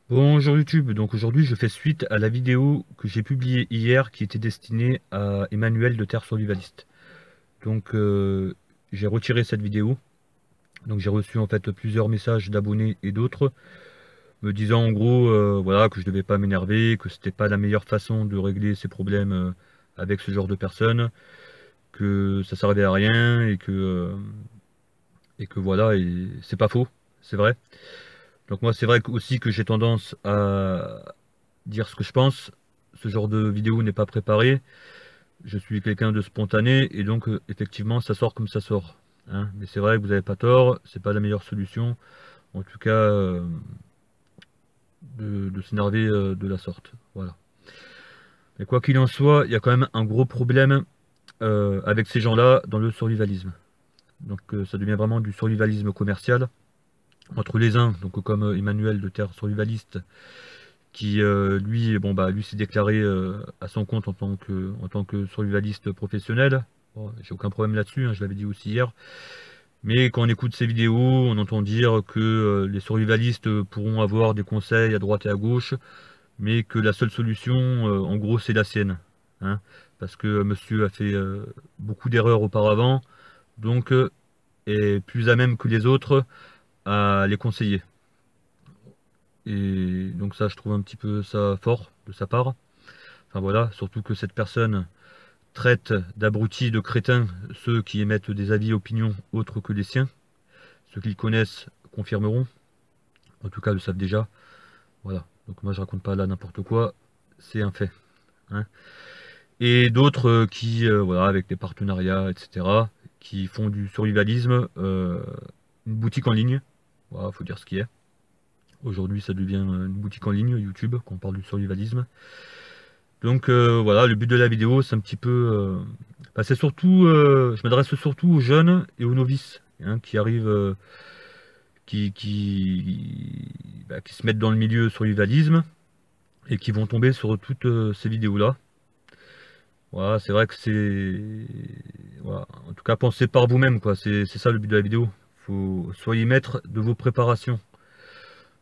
Bonjour YouTube, donc aujourd'hui je fais suite à la vidéo que j'ai publiée hier qui était destinée à Emmanuel de Terre Survivaliste. Donc j'ai retiré cette vidéo, donc j'ai reçu en fait plusieurs messages d'abonnés et d'autres me disant en gros voilà, que je devais pas m'énerver, que c'était pas la meilleure façon de régler ces problèmes avec ce genre de personnes, que ça servait à rien et que voilà, et c'est pas faux, c'est vrai. Donc moi c'est vrai aussi que j'ai tendance à dire ce que je pense. Ce genre de vidéo n'est pas préparé. Je suis quelqu'un de spontané et donc effectivement ça sort comme ça sort, hein. Mais c'est vrai que vous n'avez pas tort, c'est pas la meilleure solution, en tout cas de s'énerver de la sorte. Voilà. Mais quoi qu'il en soit, il y a quand même un gros problème avec ces gens-là dans le survivalisme. Donc ça devient vraiment du survivalisme commercial entre les uns, donc comme Emmanuel de Terre Survivaliste, qui lui, bon bah lui s'est déclaré à son compte en tant que survivaliste professionnel. Bon, j'ai aucun problème là-dessus, hein, je l'avais dit aussi hier. Mais quand on écoute ces vidéos, on entend dire que les survivalistes pourront avoir des conseils à droite et à gauche, mais que la seule solution, en gros, c'est la sienne, hein, parce que monsieur a fait beaucoup d'erreurs auparavant, donc est plus à même que les autres à les conseiller. Et donc ça, je trouve un petit peu ça fort de sa part. Enfin voilà, surtout que cette personne traite d'abrutis, de crétins, ceux qui émettent des avis et opinions autres que les siens. Ceux qui le connaissent confirmeront, en tout cas le savent déjà. Voilà, donc moi je raconte pas là n'importe quoi, c'est un fait, hein. Et d'autres qui, voilà, avec des partenariats, etc., qui font du survivalisme, une boutique en ligne, voilà, faut dire ce qui est. Aujourd'hui ça devient une boutique en ligne, YouTube, quand on parle du survivalisme. Donc voilà, le but de la vidéo, c'est un petit peu... bah, c'est surtout, je m'adresse surtout aux jeunes et aux novices, hein, qui arrivent, qui se mettent dans le milieu survivalisme et qui vont tomber sur toutes ces vidéos-là. Voilà, c'est vrai que c'est... Voilà. En tout cas, pensez par vous-même, quoi. C'est ça le but de la vidéo. Soyez maître de vos préparations.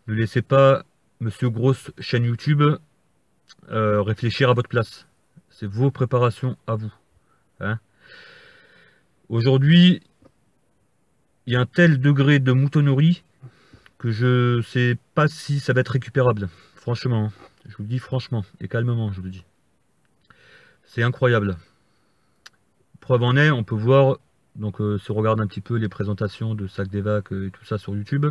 Ne laissez pas Monsieur Grosse chaîne YouTube réfléchir à votre place. C'est vos préparations à vous, hein. Aujourd'hui, il y a un tel degré de moutonnerie que je sais pas si ça va être récupérable. Franchement, hein. Je vous le dis franchement et calmement, je vous le dis. C'est incroyable. Preuve en est, on peut voir, donc si on regarde un petit peu les présentations de Sac des Vacs et tout ça sur YouTube,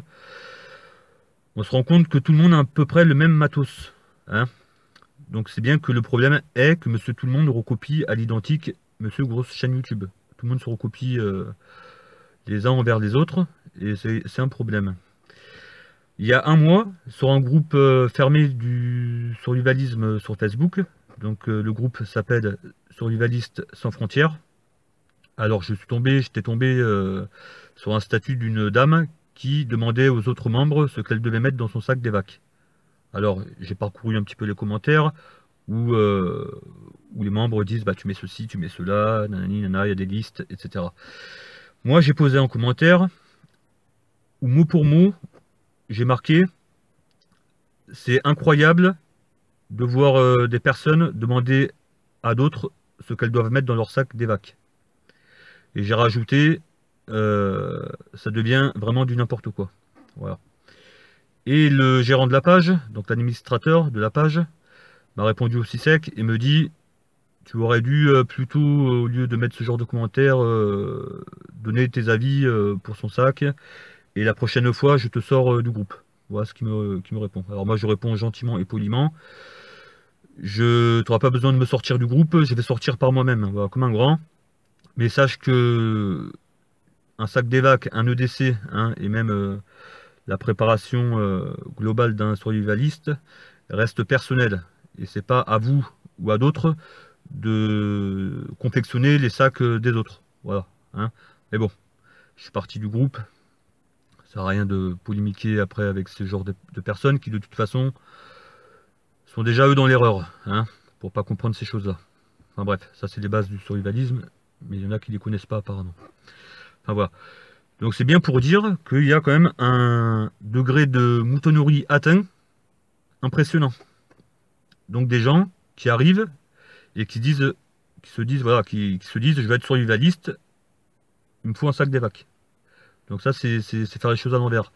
on se rend compte que tout le monde a à peu près le même matos, hein. Donc c'est bien que le problème est que Monsieur Tout le Monde recopie à l'identique Monsieur Grosse chaîne YouTube. Tout le monde se recopie les uns envers les autres et c'est un problème. Il y a un mois, sur un groupe fermé du survivalisme sur Facebook, donc le groupe s'appelle Survivaliste sans frontières. Alors j'étais tombé sur un statut d'une dame qui demandait aux autres membres ce qu'elle devait mettre dans son sac d'évac. Alors j'ai parcouru un petit peu les commentaires où les membres disent bah tu mets ceci, tu mets cela, nanani, nana, il y a des listes, etc. Moi j'ai posé un commentaire où mot pour mot j'ai marqué c'est incroyable de voir des personnes demander à d'autres ce qu'elles doivent mettre dans leur sac d'évac. Et j'ai rajouté, ça devient vraiment du n'importe quoi. Voilà. Et le gérant de la page, donc l'administrateur de la page, m'a répondu aussi sec et me dit, tu aurais dû plutôt, au lieu de mettre ce genre de commentaires, donner tes avis pour son sac. Et la prochaine fois, je te sors du groupe. Voilà ce qui me répond. Alors moi, je réponds gentiment et poliment. Tu n'auras pas besoin de me sortir du groupe, je vais sortir par moi-même, voilà, comme un grand. Mais sache que un sac d'évac, un EDC, hein, et même la préparation globale d'un survivaliste reste personnelle. Et c'est pas à vous ou à d'autres de confectionner les sacs des autres. Voilà, hein. Mais bon, je suis parti du groupe. Ça sert à rien de polémiquer après avec ce genre de personnes qui de toute façon sont déjà eux dans l'erreur, hein, pour pas comprendre ces choses-là. Enfin bref, ça c'est les bases du survivalisme, mais il y en a qui ne les connaissent pas apparemment. Enfin voilà. Donc c'est bien pour dire qu'il y a quand même un degré de moutonnerie atteint impressionnant. Donc des gens qui arrivent et qui se disent, voilà, qui se disent, je vais être survivaliste, il me faut un sac d'évac. Donc ça, c'est faire les choses à l'envers.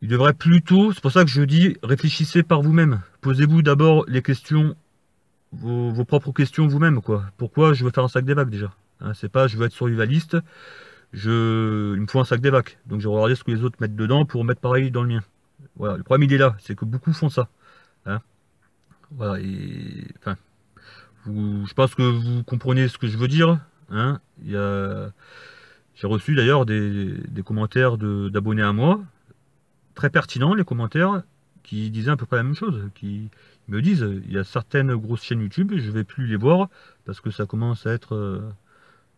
Il devrait plutôt, c'est pour ça que je dis, réfléchissez par vous-même. Posez-vous d'abord les questions, vos propres questions vous-même, quoi. Pourquoi je veux faire un sac d'évac déjà, hein? C'est pas je veux être survivaliste, il me faut un sac d'évac. Donc je vais regarder ce que les autres mettent dedans pour mettre pareil dans le mien. Voilà, le problème il est là, c'est que beaucoup font ça, hein. Voilà, et enfin, je pense que vous comprenez ce que je veux dire, hein. J'ai reçu d'ailleurs des commentaires d'abonnés à moi, très pertinents les commentaires, qui disaient à peu près la même chose, qui me disent, il y a certaines grosses chaînes YouTube, je vais plus les voir, parce que ça commence à être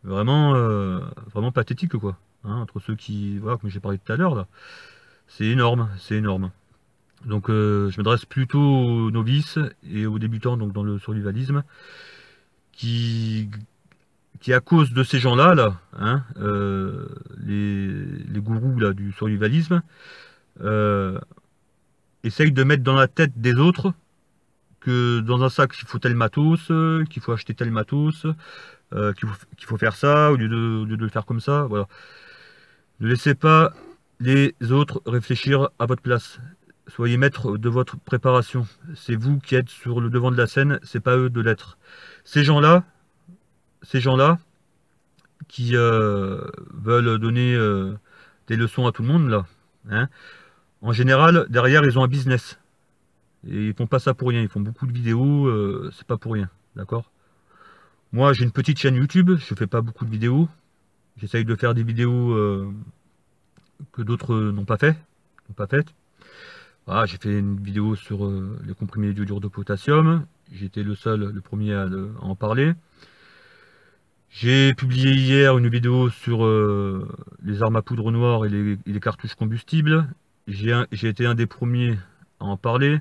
vraiment pathétique, quoi, hein, entre ceux qui, voilà, comme j'ai parlé tout à l'heure, là, c'est énorme, c'est énorme. Donc je m'adresse plutôt aux novices et aux débutants donc dans le survivalisme, qui à cause de ces gens-là, hein, les gourous là, du survivalisme, euh, essayent de mettre dans la tête des autres que dans un sac il faut tel matos, qu'il faut acheter tel matos, qu'il faut faire ça au lieu de le faire comme ça. Voilà. Ne laissez pas les autres réfléchir à votre place. Soyez maître de votre préparation. C'est vous qui êtes sur le devant de la scène, c'est pas eux de l'être. Ces gens-là qui veulent donner des leçons à tout le monde là, hein, en général, derrière, ils ont un business. Et ils font pas ça pour rien. Ils font beaucoup de vidéos, c'est pas pour rien. D'accord? Moi, j'ai une petite chaîne YouTube, je fais pas beaucoup de vidéos. J'essaye de faire des vidéos que d'autres n'ont pas fait, n'ont pas faites. Voilà, j'ai fait une vidéo sur les comprimés d'iodure de potassium. J'étais le premier à en parler. J'ai publié hier une vidéo sur les armes à poudre noire et les cartouches combustibles. J'ai été un des premiers à en parler.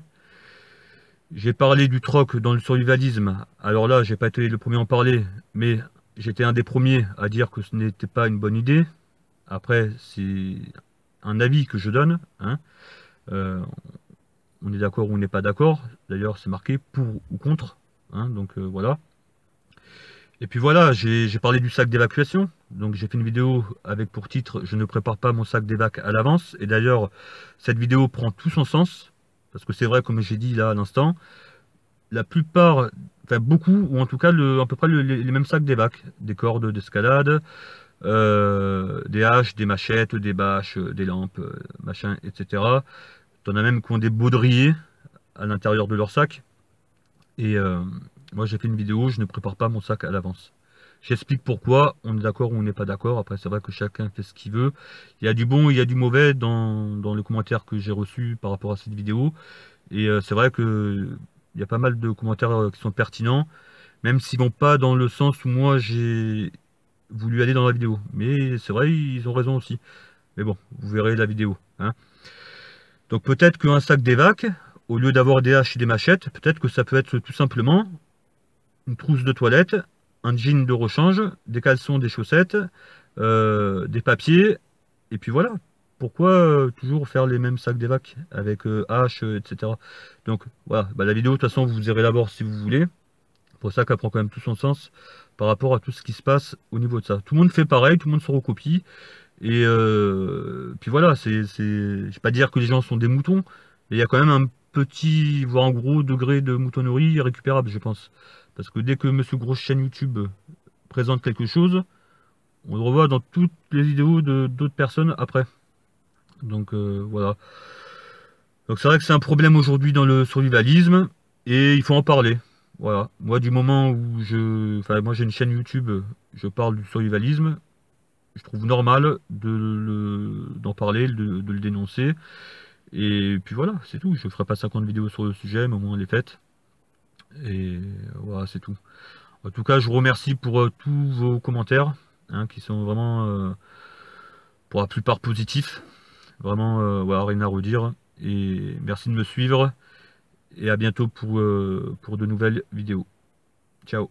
J'ai parlé du troc dans le survivalisme. Alors là, j'ai pas été le premier à en parler, mais j'étais un des premiers à dire que ce n'était pas une bonne idée. Après, c'est un avis que je donne, hein. Euh, on est d'accord ou on n'est pas d'accord. D'ailleurs, c'est marqué pour ou contre, hein, donc voilà. Et puis voilà, j'ai parlé du sac d'évacuation. Donc j'ai fait une vidéo avec pour titre « Je ne prépare pas mon sac d'évac à l'avance ». Et d'ailleurs, cette vidéo prend tout son sens. Parce que c'est vrai, comme j'ai dit là à l'instant, la plupart, enfin beaucoup, ou en tout cas à peu près les mêmes sacs d'évac. Des cordes d'escalade, des haches, des machettes, des bâches, des lampes, machin, etc. T'en as même qui ont des baudriers à l'intérieur de leur sac. Et moi j'ai fait une vidéo, je ne prépare pas mon sac à l'avance. J'explique pourquoi, on est d'accord ou on n'est pas d'accord. Après c'est vrai que chacun fait ce qu'il veut. Il y a du bon et il y a du mauvais dans les commentaires que j'ai reçus par rapport à cette vidéo. Et c'est vrai que il y a pas mal de commentaires qui sont pertinents, même s'ils vont pas dans le sens où moi j'ai voulu aller dans la vidéo. Mais c'est vrai, ils ont raison aussi. Mais bon, vous verrez la vidéo, hein. Donc peut-être qu'un sac d'évac, au lieu d'avoir des haches et des machettes, peut-être que ça peut être tout simplement une trousse de toilette, un jean de rechange, des caleçons, des chaussettes, des papiers, et puis voilà. Pourquoi toujours faire les mêmes sacs d'évac avec hache, etc. Donc voilà, bah, la vidéo de toute façon vous irez la voir si vous voulez. C'est pour ça qu'elle prend quand même tout son sens par rapport à tout ce qui se passe au niveau de ça. Tout le monde fait pareil, tout le monde se recopie. Et puis voilà, je vais pas dire que les gens sont des moutons, mais il y a quand même un petit, voire un gros degré de moutonnerie récupérable, je pense. Parce que dès que Monsieur Grosse Chaîne YouTube présente quelque chose, on le revoit dans toutes les vidéos de d'autres personnes après. Donc voilà. Donc c'est vrai que c'est un problème aujourd'hui dans le survivalisme, et il faut en parler. Voilà. Moi du moment où moi j'ai une chaîne YouTube, je parle du survivalisme, je trouve normal d'en parler, de le dénoncer. Et puis voilà, c'est tout. Je ne ferai pas 50 vidéos sur le sujet, mais au moins elle est faite. Et voilà, c'est tout. En tout cas, je vous remercie pour tous vos commentaires, hein, qui sont vraiment, pour la plupart, positifs. Vraiment, voilà, rien à redire. Et merci de me suivre. Et à bientôt pour de nouvelles vidéos. Ciao.